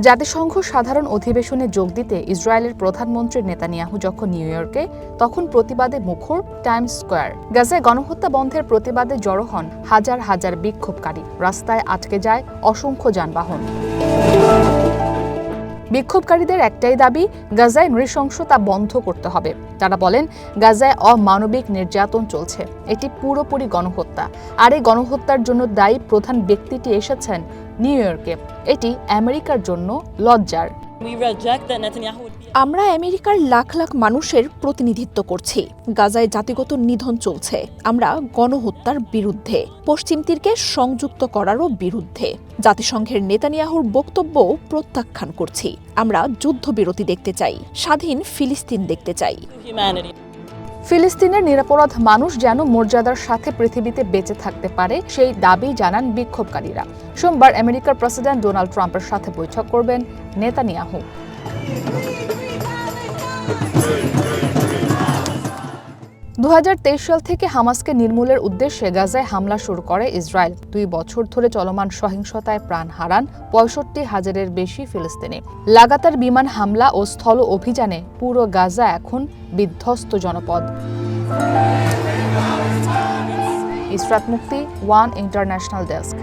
জাতিসংঘ সাধারণ অধিবেশনে যোগ দিতে ইসরায়েলের প্রধানমন্ত্রী নেতানিয়াহু যখন নিউ ইয়র্কে, তখন প্রতিবাদে মুখর টাইমস স্কয়ার। গাজায় গণহত্যা বন্ধের প্রতিবাদে জড়ো হন হাজার হাজার বিক্ষোভকারী। রাস্তায় আটকে যায় অসংখ্য যানবাহন। বিক্ষোভকারীদের একটাই দাবি, গাজায় নৃশংসতা বন্ধ করতে হবে। তারা বলেন, গাজায় অমানবিক নির্যাতন চলছে, এটি পুরোপুরি গণহত্যা। আর এই গণহত্যার জন্য দায়ী প্রধান ব্যক্তিটি এসেছেন নিউ ইয়র্কে। এটি আমেরিকার জন্য লজ্জার। আমরা আমেরিকার লাখ লাখ মানুষের প্রতিনিধিত্ব করছি। গাজায় জাতিগত নিধন চলছে। আমরা গণহত্যার বিরুদ্ধে, পশ্চিম তীরকে সংযুক্ত করারও বিরুদ্ধে। জাতিসংঘের নেতানিয়াহুর বক্তব্য প্রত্যাখ্যান করছি। আমরা যুদ্ধবিরতি দেখতে চাই, স্বাধীন ফিলিস্তিন দেখতে চাই। ফিলিস্তিনের নিরপরাধ মানুষ যেন মর্যাদার সাথে পৃথিবীতে বেঁচে থাকতে পারে, সেই দাবি জানান বিক্ষোভকারীরা। সোমবার আমেরিকার প্রেসিডেন্ট ডোনাল্ড ট্রাম্পের সাথে বৈঠক করবেন নেতানিয়াহু। 2023 সাল থেকে হামাসকে নির্মূলের উদ্দেশ্যে গাজায় হামলা শুরু করে ইসরায়েল। 2 বছর ধরে চলমান সহিংসতায় প্রাণ হারান 65,000-এর বেশি ফিলিস্তিনি। লাগাতার বিমান হামলা ও স্থল অভিযানে পুরো গাজা এখন বিধ্বস্ত জনপদ। ইসরাত মুক্তি, ওয়ান ইন্টারন্যাশনাল ডেস্ক।